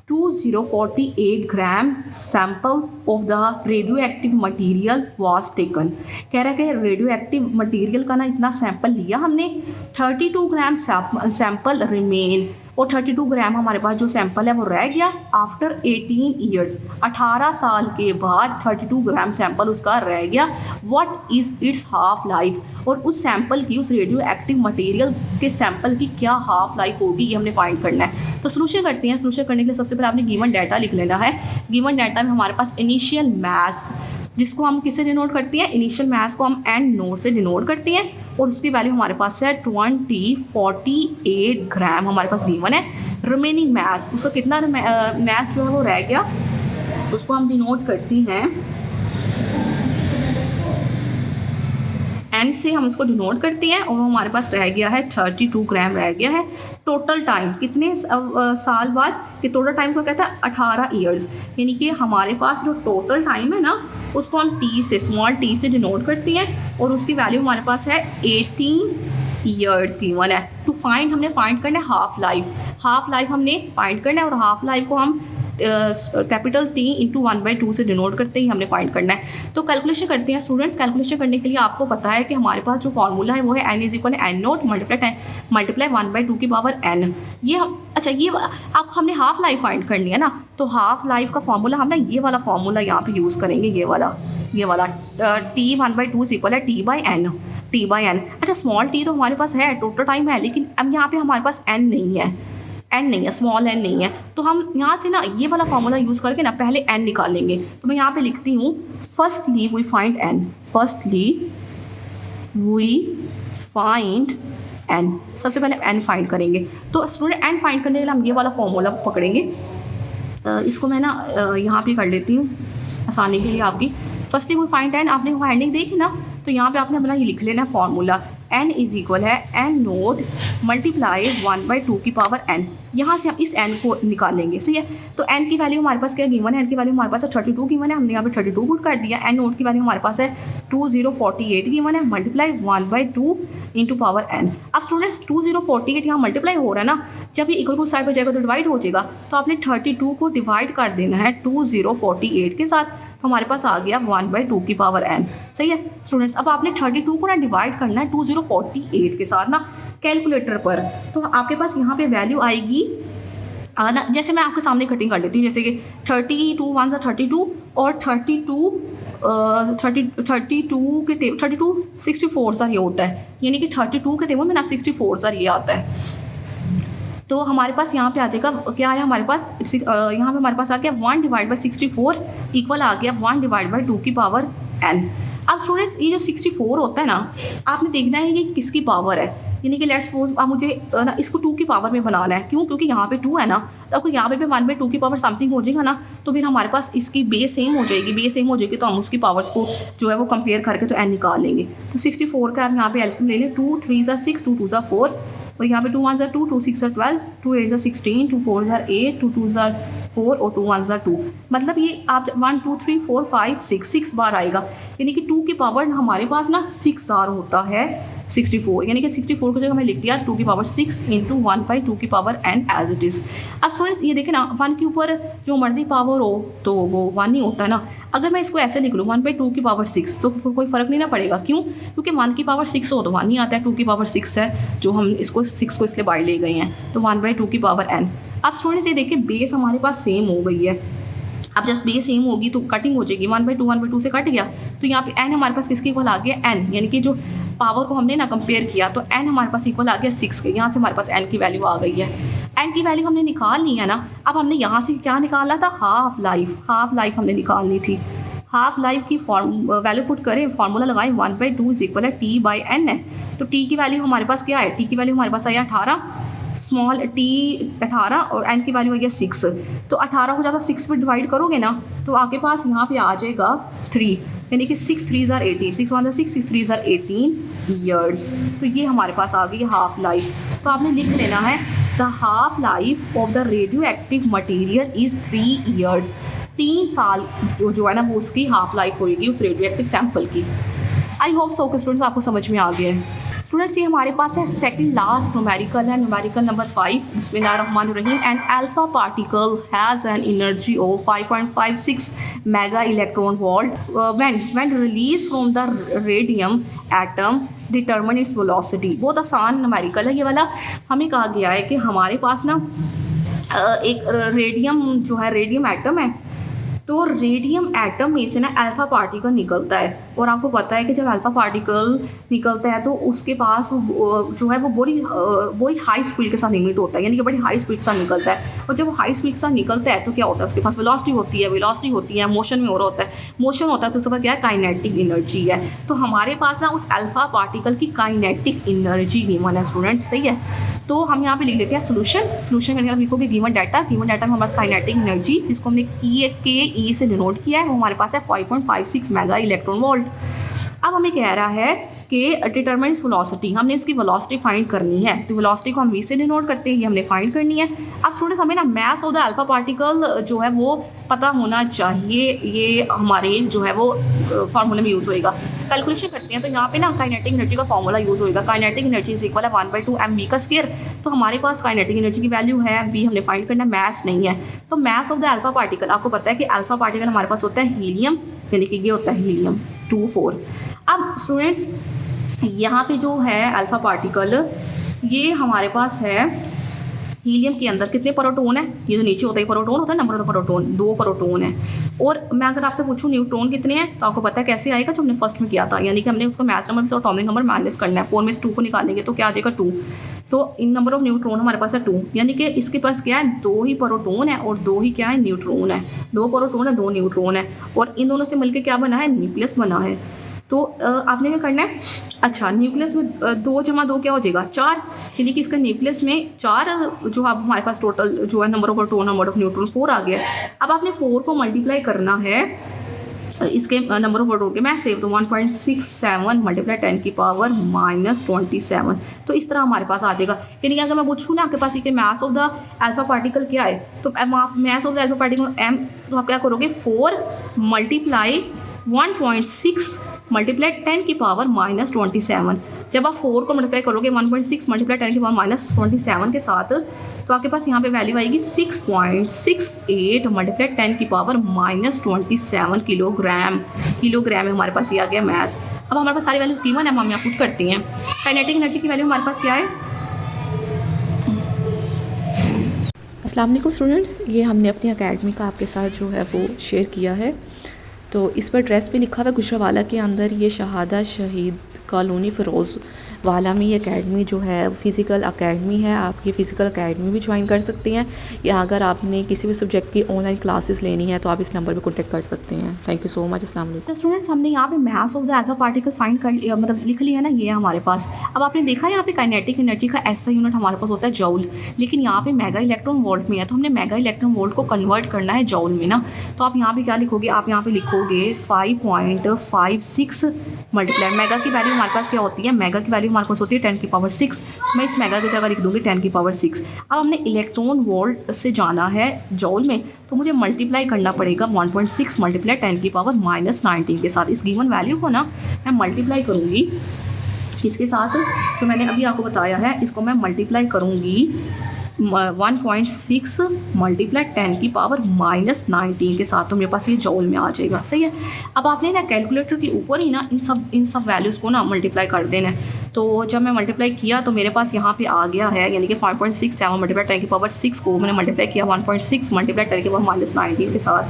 2048 gram sample of the radioactive material was taken. कह रहा है कि रेडियो एक्टिव मटीरियल का ना इतना सैंपल लिया हमने, 32 ग्राम सैंपल रिमेन, और 32 ग्राम हमारे पास जो सैंपल है वो रह गया। आफ्टर 18 ईयर्स, 18 साल के बाद 32 ग्राम सैंपल उसका रह गया। What is it's half life, और उस सैंपल की, उस रेडियो एक्टिव मटेरियल के सैंपल की क्या हाफ लाइफ होगी, ये हमने फाइंड करना है। तो सोल्यूशन करते हैं। सोल्यूशन करने के लिए सबसे पहले आपने गिवन डाटा लिख लेना है। गिवन डाटा में हमारे पास इनिशियल मास, जिसको हम किससे डिनोट करते हैं, इनिशियल मास को हम एन नोट से डिनोट करते हैं, और उसकी वैल्यू हमारे पास है 2048 ग्राम हमारे पास गिवन है। रिमेनिंग मास, उसका कितना मास जो है वो रह गया, उसको हम डिनोट करते हैं एन से, हम उसको डिनोट करते हैं, और हमारे पास रह गया है 32 ग्राम रह गया है। टोटल टाइम कितने साल बाद, कि टोटल टाइम को कहता है 18 ईयर्स, यानी कि हमारे पास जो टोटल टाइम है ना उसको हम टी से, स्मॉल टी से डिनोट करते हैं, और उसकी वैल्यू हमारे पास है 18 ईयर्स गिवन है। टू फाइंड, हमने फाइंड करना है हाफ लाइफ। हाफ लाइफ हमने फाइंड करना है, और हाफ लाइफ को हम कैपिटल T इंटू 1/2 से डिनोट करते ही हमने फाइंड करना है। तो कैलकुलेशन करते हैं स्टूडेंट्स। कैलकुलेशन करने के लिए आपको पता है कि हमारे पास जो फॉर्मूला है वो है n is equal n note multiply 1/2 की पावर n। ये अच्छा, ये आप हमने हाफ लाइफ फाइंड करनी है ना, तो हाफ लाइफ का फॉर्मूला हम ना ये वाला फॉर्मूला यहाँ पे यूज़ करेंगे, ये वाला T 1/2 इज इक्वल है T/n। अच्छा, स्मॉल t तो हमारे पास है, टोटल टाइम है, लेकिन अब यहाँ पे हमारे पास n नहीं है, स्मॉल n नहीं है, तो हम यहाँ से ना ये वाला फॉर्मूला यूज़ करके ना पहले n निकाल लेंगे। तो मैं यहाँ पे लिखती हूँ, फर्स्टली वी फाइंड n, सबसे पहले n फाइंड करेंगे। तो स्टूडेंट n फाइंड करने के लिए हम ये वाला फॉर्मूला पकड़ेंगे। इसको मैं ना यहाँ पे कर लेती हूँ आसानी के लिए आपकी। फर्स्टली वी फाइंड n, आपने फाइंडिंग देखी ना, तो यहाँ पे आपने अपना ये लिख लेना फॉर्मूला, n इज इक्वल है n नोट मल्टीप्लाई 1/2 की पावर n। यहाँ से हम इस n को निकालेंगे, सही है। तो n की वैल्यू हमारे पास क्या गिवन है, n की वैल्यू हमारे पास है 32 गिवन है, हमने यहाँ पे 32 पुट कर दिया। n नोट की वैल्यू हमारे पास है 2048 गिवन है, मल्टीप्लाई 1/2 इंटू पावर n। अब स्टूडेंट्स 2048 यहाँ मल्टीप्लाई हो रहा है ना, जब ये इक्वल टू साइड पर जाएगा तो डिवाइड हो जाएगा, तो आपने 32 को डिवाइड कर देना है 2048 के साथ, तो हमारे पास आ गया 1/2 की पावर n, सही है स्टूडेंट्स। अब आपने 32 को ना डिवाइड करना है 2048 के साथ ना कैलकुलेटर पर, तो आपके पास यहाँ पे वैल्यू आएगी ना, जैसे मैं आपके सामने कटिंग कर लेती हूँ, जैसे कि 32 1 32 और 32 के 32 64 सर ये होता है, यानी कि 32 के टेबल में ना 64 सर ये आता है। तो हमारे पास यहाँ पे आ जाएगा, क्या आया हमारे पास, यहाँ पे हमारे पास आ गया 1/64 इक्वल आ गया 1/2 की पावर n। अब स्टूडेंट्स ये जो 64 होता है ना, आपने देखना है ये किसकी पावर है, यानी कि लेट्स सपोज आप मुझे ना इसको 2 की पावर में बनाना है। क्यों? क्योंकि यहाँ पे 2 है ना, तो आपको यहाँ पे 1/2 की पावर समथिंग हो जाएगा ना, तो फिर हमारे पास इसकी बेस सेम हो जाएगी, तो हम उसकी पावर्स को जो है वो कंपेयर करके तो n निकाल लेंगे। तो 64 का आप यहाँ पे एलसीएम ले लें, 2 3 6 2 2 4, और यहाँ पे 2 1 2 2 6 12 2 8 16 2 4 8 2 2 4 और 2 1 2, मतलब ये आप 1 2 3 4 5 6 बार आएगा, यानी कि 2 की पावर हमारे पास ना 6 बार होता है 64, यानी कि 64 को जगह मैं लिख दिया 2 की पावर 6 इंटू 1/2 की power n as it is. अब स्टूडेंट्स ये देखें ना, 1 के ऊपर जो मर्जी पावर हो तो वो 1 ही होता है ना। अगर मैं इसको ऐसे लिख लूँ 1/2 की पावर 6 तो कोई फ़र्क नहीं ना पड़ेगा। क्यों? क्योंकि 1 की पावर 6 हो तो 1 ही आता है, 2 की पावर 6 है जो हम इसको 6 को इसलिए बाहर ले गए हैं, तो 1/2 की पावर n। अब स्टूडेंट्स ये देखिए बेस हमारे पास सेम हो गई है। अब जब बेस सेम होगी तो कटिंग हो जाएगी, 1/2 से कट गया, तो यहाँ पे n हमारे पास किसके इक्वल आ गया, n, यानी कि जो पावर को हमने ना कंपेयर किया तो n हमारे पास इक्वल आ गया 6 के। यहाँ से हमारे पास n की वैल्यू आ गई है। n की वैल्यू हमने निकाल ली है ना। अब हमने यहाँ से क्या निकाला था, हाफ लाइफ हमने निकालनी थी। हाफ लाइफ की वैल्यू पुट करें, फार्मूला लगाएं, 1/2 इज इक्वल है t/n है। तो t की वैल्यू हमारे पास क्या है, t की वैल्यू हमारे पास आई 18, स्मॉल t 18 और n की वैल्यू आ गया 6। तो 18 को जब आप 6 पर डिवाइड करोगे ना तो आपके पास यहाँ पे आ जाएगा 3, यानी कि 6 3s are 18, 6 1 6 6 3s are 18 years. तो ये हमारे पास आ गई हाफ लाइफ। तो आपने लिख लेना है the half life of the radioactive material is 3 years. 3 साल जो है ना वो उसकी हाफ लाइफ होगी उस रेडियो एक्टिव सैंपल की। आई होप सो कि स्टूडेंट्स आपको समझ में आ गया है। स्टूडेंट्स ये हमारे पास है सेकंड लास्ट न्यूमेरिकल है, न्यूमेरिकल नंबर 5। बिस्मिल्लाहिर्रहमानिर्रहीम। An alpha particle has an energy of 5.56 mega electron volt when release from the radium atom determine its velocity. बहुत आसान न्यूमेरिकल है ये वाला। हमें कहा गया है कि हमारे पास ना एक रेडियम जो है, रेडियम एटम है, तो रेडियम एटम में से ना अल्फ़ा पार्टिकल निकलता है। और आपको पता है कि जब अल्फ़ा पार्टिकल निकलता है तो उसके पास जो है वो बड़ी हाई स्पीड के साथ इमिट होता है, यानी कि बड़ी हाई स्पीड के साथ निकलता है। और जब वो हाई स्पीड के साथ निकलता है तो क्या होता है, उसके पास वेलोसिटी होती है, मोशन में हो रहा होता है, मोशन होता है तो उसके पास क्या है, काइनेटिक एनर्जी है। तो हमारे पास ना उस अल्फ़ा पार्टिकल की काइनेटिक एनर्जी गिवन है स्टूडेंट्स, सही है। तो हम यहाँ पे लिख लेते हैं सोल्यूशन करने का लिखोगे गिवन डाटा में हमारे पास काइनेटिक एनर्जी जिसको हमने के ई से डिनोट किया है वो हमारे पास है 5.56 मेगा इलेक्ट्रॉन वोल्ट। अब हमें कह रहा है कि डिटरमिन वेलोसिटी, हमने इसकी वेलोसिटी फाइंड करनी है। तो वेलोसिटी को हम वी से डिनोट करते हैं, ये हमने फाइंड करनी है। अब स्टूडेंट्स हमें ना मास ऑफ द अल्फा पार्टिकल जो है वो पता होना चाहिए, ये हमारे जो है वो फार्मूले में यूज़ होएगा। कैलकुलेशन करते हैं तो यहाँ पे ना काइनेटिक एनर्जी का फार्मूला यूज़ होएगा। काइनेटिक एनर्जी इज इक्वल है 1/2 mv का स्क्वायर। तो हमारे पास काइनेटिक एनर्जी की वैल्यू है v, हमने फाइंड करना, मैस नहीं है। तो mess of the alpha particle, आपको पता है कि अल्फा पार्टिकल हमारे पास होता है हीलियम, यानी कि ये होता है हीलियम 24। अब स्टूडेंट्स यहाँ पे जो है अल्फा पार्टिकल, ये हमारे पास है हीलियम के अंदर कितने प्रोटॉन है, ये जो नीचे होता है प्रोटॉन होता है, नंबर ऑफ प्रोटॉन 2 प्रोटॉन है। और मैं अगर आपसे पूछूं न्यूट्रॉन कितने हैं तो आपको पता है कैसे आएगा, जो हमने फर्स्ट में किया था, यानी कि हमने उसको मास नंबर से एटॉमिक नंबर माइनस करना है। 4 में से 2 को निकालेंगे तो क्या आ जाएगा 2। तो इन नंबर ऑफ न्यूट्रॉन हमारे पास है 2, यानी कि इसके पास क्या है, 2 ही प्रोटॉन है और 2 ही क्या है, न्यूट्रॉन है। 2 प्रोटॉन है, 2 न्यूट्रॉन है, और इन दोनों से मिलकर क्या बना है, न्यूक्लियस बना है। तो आपने क्या करना है, अच्छा न्यूक्लियस में 2 + 2 क्या हो जाएगा 4, यानी कि इसका न्यूक्लियस में 4 जो अब हमारे पास टोटल जो है number of proton number of neutron 4 आ गया। अब आपने 4 को मल्टीप्लाई करना है इसके नंबर ऑफ प्रोटॉन के, मैं सेव तो 1.67 × 10 की पावर -27। तो इस तरह हमारे पास आ जाएगा। यानी कि अगर मैं पूछूँ ना आपके पास ये मास ऑफ द अल्फा पार्टिकल क्या है, तो मास of the alpha particle m, तो आप क्या करोगे 4 × 1.6 × 10 की पावर -27। जब आप 4 को मल्टीप्लाई करोगे 1.6 × 10 की पावर -27 के साथ, तो आपके पास यहाँ पे वैल्यू आएगी 6.68 × 10 की पावर -27 किलोग्राम है हमारे पास, ये आ गया मैस। अब हमारे पास सारी वैल्यूज गिवन है, हम यहाँ पुट करते हैं। काइनेटिक एनर्जी की वैल्यू हमारे पास क्या है। अस्सलाम वालेकुम स्टूडेंट्स, ये हमने अपनी अकेडमी का आपके साथ जो है वो शेयर किया है। तो इस पर एड्रेस भी लिखा हुआ है गुजरावाला के अंदर, ये शहादा शहीद कॉलोनी फ़िरोज़ वाला में ये अकेडमी जो है फ़िज़िकल अकेडमी है। आप ये फ़िज़िकल अकेडमी भी ज्वाइन कर सकते हैं, या अगर आपने किसी भी सब्जेक्ट की ऑनलाइन क्लासेस लेनी है तो आप इस नंबर पे कांटेक्ट कर सकते हैं। Thank you so much. अस्सलाम वालेकुम। तो स्टूडेंट्स हमने यहाँ पे मास of the alpha particle find कर लिया, मतलब लिख लिया ना, ये है हमारे पास। अब आपने देखा यहाँ पे काइनेटिक एनर्जी का ऐसा यूनिट हमारे पास होता है जौल, लेकिन यहाँ पे मेगा इलेक्ट्रॉन वोल्ट में है, तो हमने मेगा इलेक्ट्रॉन वोल्ट को कन्वर्ट करना है जौल में ना। तो आप यहाँ पे क्या लिखोगे, आप यहाँ पे लिखोगे 5.56 मल्टीप्लाई, मेगा की वैल्यू हमारे पास क्या होती है, मेगा की वैल्यू हमारे पास होती है 10 की पावर 6। मैं इस मेगा की जगह लिख दूँगी 10 की पावर 6। अब हमने इलेक्ट्रॉन वोल्ट से जाना है जौल में, तो मुझे मल्टीप्लाई करना पड़ेगा 1.6 × 10 की पावर -19 के साथ। इस गिवन वैल्यू को ना मैं मल्टीप्लाई करूँगी इसके साथ जो मैंने अभी आपको बताया है इसको मैं मल्टीप्लाई करूँगी 1.6 मल्टीप्लाई 10 की पावर -19 के साथ, तो मेरे पास ये जॉल में आ जाएगा। सही है। अब आपने ना कैलकुलेटर के ऊपर ही ना इन सब वैल्यूज़ को ना मल्टीप्लाई कर देना है। तो जब मैं मल्टीप्लाई किया तो मेरे पास यहाँ पे आ गया है, यानी कि 5.67 मल्टीप्लाई 10 की पावर 6 को मैंने मल्टीप्लाई किया 1.6 मल्टीप्लाई 10 की पावर -19 के साथ,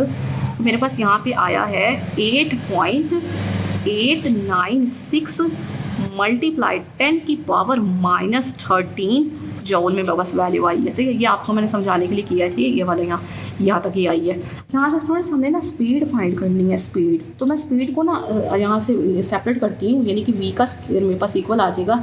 तो मेरे पास यहाँ पे आया है 8.896 मल्टीप्लाई 10 की पावर -13 जॉल में मेरे पास वैल्यू आई है। सही है। ये आपको मैंने समझाने के लिए किया है, ये वाले यहाँ तक ही आई है। यहाँ से स्टूडेंट्स हमने ना स्पीड फाइंड करनी है, स्पीड। तो मैं स्पीड को ना यहाँ से सेपरेट करती हूँ, यानी कि v का स्क्वायर मेरे पास इक्वल आ जाएगा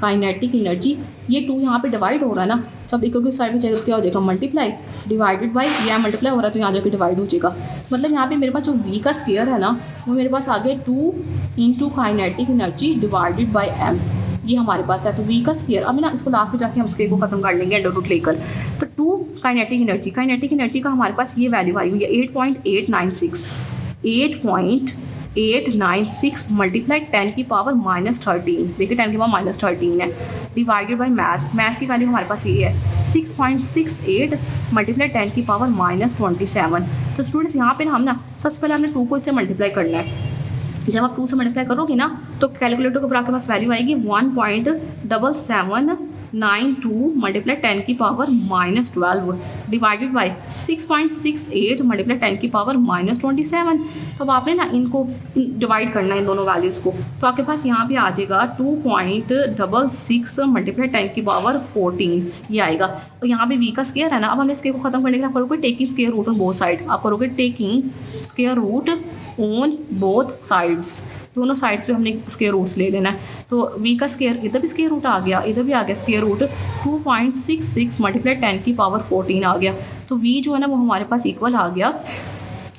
काइनेटिक एनर्जी। ये 2 यहाँ पे डिवाइड हो रहा है ना, जब इक्वल की साइड में जाएगा तो क्या हो जाएगा मल्टीप्लाई डिवाइडेड बाई, यह मल्टीप्लाई हो रहा है तो यहाँ जाकर डिवाइड हो जाएगा। मतलब यहाँ पे मेरे पास जो v का स्क्वायर है ना वो मेरे पास आ गया 2 into kinetic energy divided by m, ये हमारे पास है। तो v का स्क्वायर, अब ना इसको लास्ट में जाके हम स्क्वायर को खत्म कर लेंगे अंडर रूट लेकर। तो 2 काइनेटिक एनर्जी का हमारे पास ये वैल्यू आई हुई है 8.896 मल्टीप्लाई 10 की पावर -13, देखिए 10 की पावर -13 है, डिवाइडेड बाई मैथ्स की वैल्यू हमारे पास ये है 6.68 मल्टीप्लाई 10 की पावर -27। तो स्टूडेंट्स यहाँ पे ना हम ना सबसे पहले हमने 2 को इससे मल्टीप्लाई करना है। जब आप 2 से मल्टीप्लाई करोगे ना तो कैलकुलेटर के ऊपर आपके पास वैल्यू आएगी 1.7792 मल्टीप्लाई 10 की पावर -12 डिवाइडेड बाई 6.68 मल्टीप्लाई 10 की पावर -27। तो अब आपने ना इनको डिवाइड करना है इन दोनों वैल्यूज़ को, तो आपके पास यहाँ पे आ जाएगा 2.66 मल्टीप्लाई 10 की पावर 14 ये आएगा। तो यहाँ पे v का स्क्वायर है ना, अब हमने स्क्वायर को खत्म करने के लिए आप करोगे taking square root on both side, आप करोगे taking square root on both sides, दोनों साइड्स पे हमने स्क्वायर रूट्स ले लेना है। तो v का स्क्वायर, इधर भी स्क्वायर रूट आ गया, इधर भी आ गया स्क्वायर रूट 2.66 मल्टीप्लाई 10 की पावर 14 आ गया। तो v जो है ना वो हमारे पास इक्वल आ गया,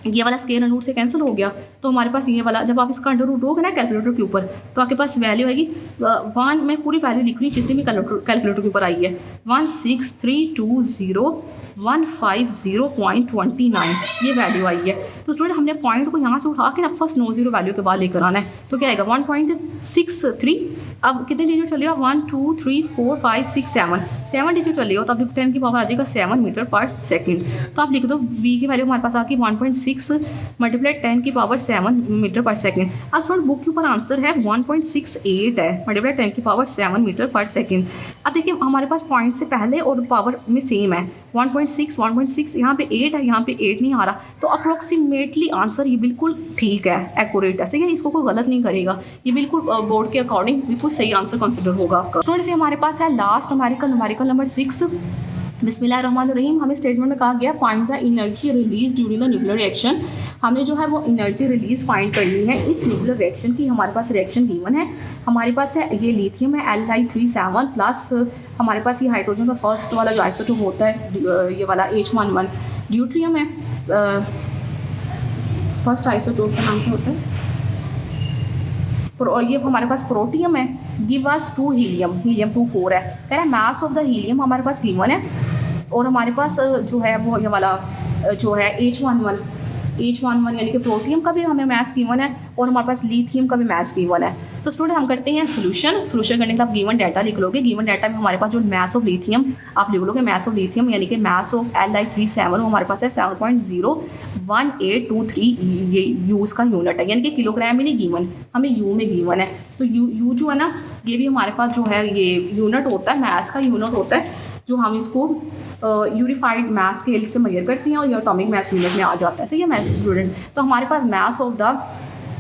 ये वाला स्क्वायर रूट से कैंसिल हो गया, तो हमारे पास ये वाला, जब आप इसका अंडर रूट दोगे ना कैलकुलेटर के ऊपर तो आपके पास वैल्यू आएगी 1, मैं पूरी वैल्यू लिख रही हूँ जितनी भी कैलकुलेटर के ऊपर आई है 16320,150.29 ये वैल्यू आई है। तो स्टूडेंट हमने पॉइंट को यहाँ से उठा के ना फर्स्ट 90 वैल्यू के बाद लेकर आना है, तो क्या आएगा 1.63। अब कितने डिजिट चले हो 1 2 3 4 5 6 7 डिजिट चले हो, तो आप 10 की पावर आ जाएगा 7 मीटर पर सेकंड। तो आप लिख दो v की वैल्यू हमारे पास आ गई 1.6 मल्टीप्लाई 10 की पावर 7 मीटर पर सेकंड। अब स्टूडेंट बुक के ऊपर आंसर है 1.68 है मल्टीप्लाई 10 की पावर 7 मीटर पर सेकंड। अब देखिए हमारे पास पॉइंट से पहले और पावर में सेम है 1.6 यहाँ पे 8 है, यहाँ पे 8 नहीं आ रहा, तो अप्रोक्सीमेटली आंसर ये बिल्कुल ठीक है, एक्यूरेट है। सही है, इसको कोई गलत नहीं करेगा, ये बिल्कुल बोर्ड के अकॉर्डिंग बिल्कुल सही आंसर कंसिडर होगा आपका। स्टूडेंट्स हमारे पास है लास्ट न्यूमेरिकल नंबर 6। बिस्मिल्लाहिर्रहमानिर्रहीम। हमें स्टेटमेंट में कहा गया find the energy release during the nuclear reaction. हमने जो है वो एनर्जी रिलीज फाइंड करनी है इस न्यूक्लियर रिएक्शन की। हमारे पास रिएक्शन गिवन है, हमारे पास है ये लिथियम है Li37 प्लस हमारे पास ये हाइड्रोजन का फर्स्ट वाला जो आइसोटोप होता है ये वाला H11, ड्यूट्रियम है फर्स्ट आइसोटोप का नाम क्या होता है, ये हमारे पास प्रोटियम है, गिव अस 2 हीलियम 24 है। कह रहा है मास ऑफ द हीलियम हमारे पास गिवन है, और हमारे पास जो है वो ये वाला जो है H11 यानी कि प्रोटियम का भी हमें मास गिवन है, और हमारे पास लिथियम का भी मास गिवन है। तो स्टूडेंट हम करते हैं सोल्यूशन करने के लिए आप गिवन डाटा लिख लोगे। गिवन डाटा में हमारे पास जो मास ऑफ लिथियम आप लिख लोगे, मास ऑफ लिथियम यानी कि मास ऑफ Li37 वो हमारे पास है 7.01823 ये यूज़ का यूनिट है, यानी कि किलोग्राम में नहीं गिवन, हमें यू में गिवन है। तो यू जो है ना ये भी हमारे पास जो है ये यूनिट होता है, मास का यूनिट होता है, जो हम इसको यूनिफाइड मास स्केल से मेजर करते हैं और ये एटॉमिक मास यूनिट में आ जाता है। सही है मैथ स्टूडेंट। तो हमारे पास मास ऑफ द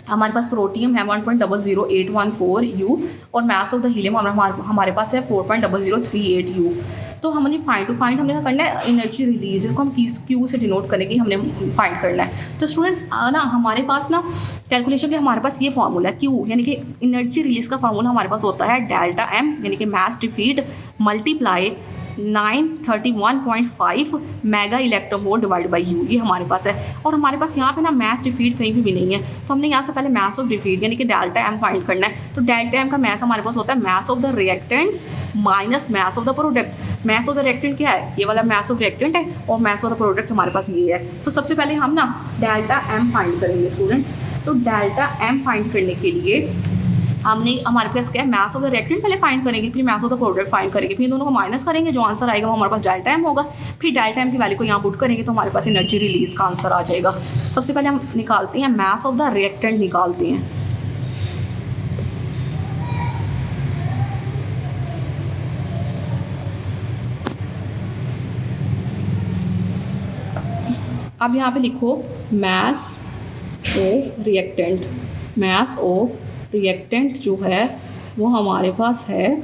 हमारे पास प्रोटियम है 1.00814 यू, और मास ऑफ द हीलियम हमारे पास है 4.0038 यू। तो हमने फाइंड हमने क्या करना है एनर्जी रिलीज, इसको हम क्यू से डिनोट करेंगे, हमने फाइंड करना है। तो स्टूडेंट्स ना हमारे पास ना कैलकुलेशन के हमारे पास ये फार्मूला है क्यू, यानी कि एनर्जी रिलीज का फार्मूला हमारे पास होता है डेल्टा एम यानी कि mass defect multiply 931.5 mega electron volt divide by u, ये हमारे पास है। और हमारे पास यहाँ पे ना मास डिफीट कहीं भी नहीं है, तो हमने यहाँ से पहले मास ऑफ डिफीट यानी कि डेल्टा एम फाइंड करना है। तो डेल्टा एम का मास हमारे पास होता है mass of the reactants minus mass of the product. Mass of the reactant क्या है, ये वाला मास ऑफ रिएक्टेंट है, और मास ऑफ द प्रोडक्ट हमारे पास ये है। तो सबसे पहले हम ना डेल्टा एम फाइंड करेंगे स्टूडेंट्स। तो डेल्टा एम फाइंड करने के लिए हमने हमारे पास क्या है, मास ऑफ द रिएक्टेंट पहले फाइंड करेंगे, फिर मास ऑफ द प्रोडक्ट फाइंड करेंगे, फिर दोनों को माइनस करेंगे, जो आंसर आएगा वो हमारे पास डेल्टा एम होगा, फिर डेल्टा एम की वैल्यू को यहाँ पुट करेंगे तो हमारे पास एनर्जी रिलीज का आंसर आ जाएगा। सबसे पहले हम निकालते हैं मास ऑफ द रिएक्टेंट निकालते हैं। अब यहाँ पे लिखो mass of reactant. Mass of reactant जो है वो हमारे पास है,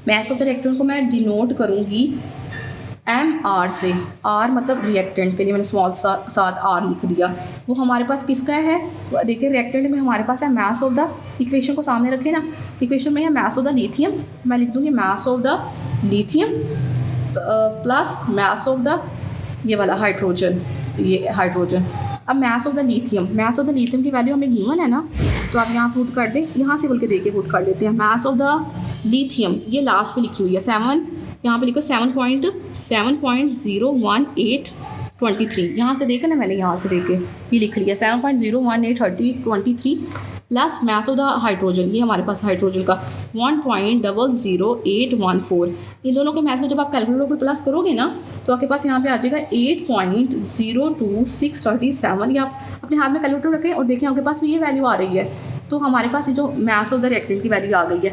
मास ऑफ द रिएक्टेंट को मैं डिनोट करूँगी MR से। R मतलब रिएक्टेंट के लिए मैंने स्मॉल साथ R लिख दिया। वो हमारे पास किसका है, देखिए रिएक्टेंट में हमारे पास है मास ऑफ द, इक्वेशन को सामने रखें ना, इक्वेशन में है मास ऑफ द लिथियम, मैं लिख दूँगी मास of the lithium plus mass of the ये वाला हाइड्रोजन, ये हाइड्रोजन। अब मास of the lithium, mass of the lithium की वैल्यू हमें गिवन है ना, तो आप यहाँ पुट कर दें, यहाँ से बोल के दे के पुट कर देते हैं। मास ऑफ द लिथियम ये लास्ट पे लिखी हुई है 7, यहाँ पे लिखो 7.01823, यहाँ से देखे ना मैंने, यहाँ से देखे ये लिख लिया 7.01823 plus mass of the hydrogen, ये हमारे पास हाइड्रोजन का 1.00814। इन दोनों के मास को जब आप कैलकुलेटर पर प्लस करोगे ना तो आपके पास यहाँ पे आ जाएगा 8.02637। या आप अपने हाथ में कैलकुलेटर रखें और देखें आपके पास भी ये वैल्यू आ रही है, तो हमारे पास ये जो मास ऑफ द रिएक्टेंट की वैल्यू आ गई है।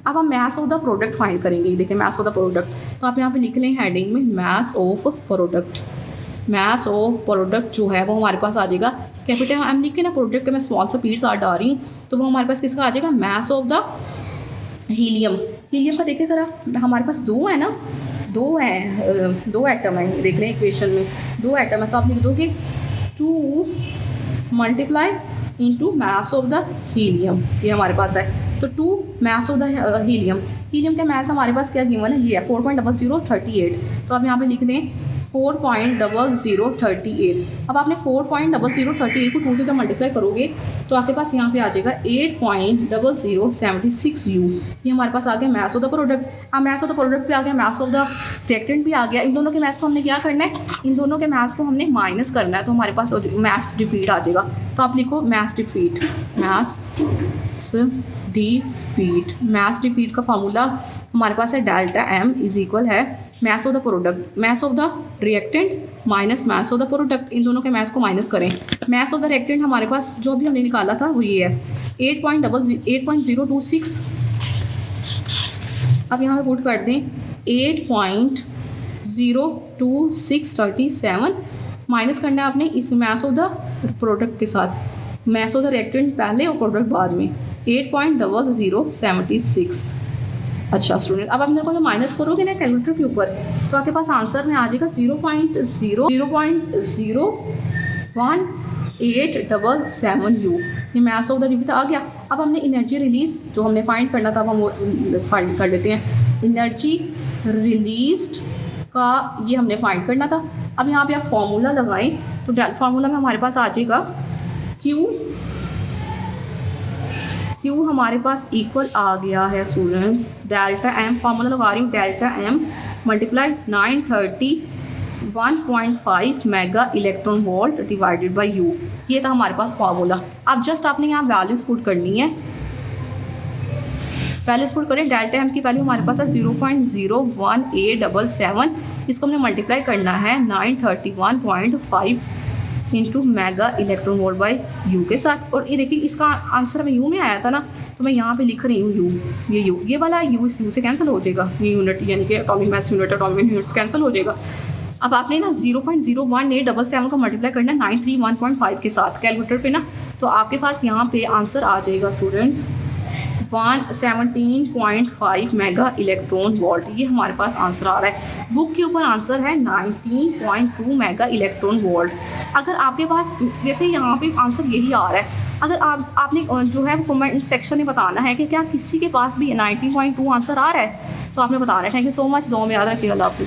अब हम मास ऑफ द प्रोडक्ट फाइंड करेंगे। देखिए मास ऑफ द प्रोडक्ट, तो आप यहाँ पे लिख लें हेडिंग में mass of product. Mass of product जो है वो हमारे पास आ जाएगा, कैपिटल एम लिख के ना प्रोडक्ट के मैं स्मॉल सा पीट्स आर डाल रही हूँ, तो वो हमारे पास किसका आ जाएगा, मास ऑफ द हीलियम। हीलियम का देखिए ज़रा, हमारे पास दो है ना, दो एटम है, देख लें इक्वेशन में 2 एटम है, तो आप लिख दोगे 2 multiply into mass of the helium, ये हमारे पास है। तो 2 मास ऑफ द हीलियम, हीलियम का मास हमारे पास क्या गिवन है, ये है 4.0038, तो आप यहाँ पे लिख दें 4.0038। अब आपने 4.0038 को 2 से जब मल्टीप्लाई करोगे तो आपके पास यहाँ पे आ जाएगा 8.0076U। ये हमारे पास आ गया मास ऑफ द प्रोडक्ट। अब मास ऑफ द प्रोडक्ट पे आ गया, मास ऑफ द रिएक्टेंट भी आ गया। इन दोनों के मास को हमने क्या करना है, इन दोनों के मास को हमने माइनस करना है, तो हमारे पास मास डिफीट आ जाएगा। तो आप लिखो mass defect, mass defect. Mass defect का फार्मूला हमारे पास है डेल्टा एम इज इक्वल है mass of the product, mass of the reactant minus mass of the product. इन दोनों के मास को माइनस करें। मास ऑफ द रिएक्टेंट हमारे पास जो भी हमने निकाला था वो ये है 8.026। अब यहाँ पे पुट कर दें 8.02637 माइनस करना है आपने इस मास ऑफ द प्रोडक्ट के साथ, मास ऑफ द रिएक्टेंट पहले और प्रोडक्ट बाद में 8.0076। अच्छा स्टूडेंट, अब आप मेरे को तो माइनस करोगे ना कैलकुलेटर के ऊपर, तो आपके पास आंसर में आ जाएगा 0.01877U। ये मास ऑफ द रिएक्टेंट आ गया। अब हमने एनर्जी रिलीज जो हमने फाइंड करना था, अब हम वो फाइंड कर लेते हैं। एनर्जी रिलीज्ड का ये हमने फाइंड करना था। अब यहाँ पे आप फॉर्मूला लगाएं तो फार्मूला में हमारे पास आ जाएगा Q हमारे पास इक्वल आ गया है स्टूडेंट्स, डेल्टा एम, फार्मूला लगा रही हूँ, delta M multiply 931.5 mega electron volt divided by U। ये था हमारे पास फार्मूला। अब जस्ट आपने यहाँ वैल्यूज पुट करनी है, वैल्यूज पुट करें। डेल्टा एम की वैल्यू हमारे पास है 0.01877, इसको हमने मल्टीप्लाई करना है 931.5 into mega electron volt by U के साथ। और ये देखिए इसका आंसर में U में आया था ना, तो मैं यहाँ पे लिख रही हूँ U, ये वाला U इस U से कैंसिल हो जाएगा, ये यूनिट यानी कि atomic mass unit, atomic units cancel हो जाएगा। अब आपने ना 0.01877 को मल्टीप्लाई करना है 931.5 के साथ कैलकुलेटर पे ना, तो आपके पास यहाँ पे आंसर आ जाएगा स्टूडेंट्स 117.5 मेगा इलेक्ट्रॉन वोल्ट। ये हमारे पास आंसर आ रहा है। बुक के ऊपर आंसर है 19.2 मेगा इलेक्ट्रॉन वोल्ट। अगर आपके पास वैसे यहाँ पे आंसर यही आ रहा है, अगर आपने जो है कमेंट सेक्शन में बताना है कि क्या किसी के पास भी 19.2 आंसर आ रहा है, तो आपने बताना है। थैंक यू सो मच, दुआ में याद रखिएगा। अल्लाह हाफ़िज़।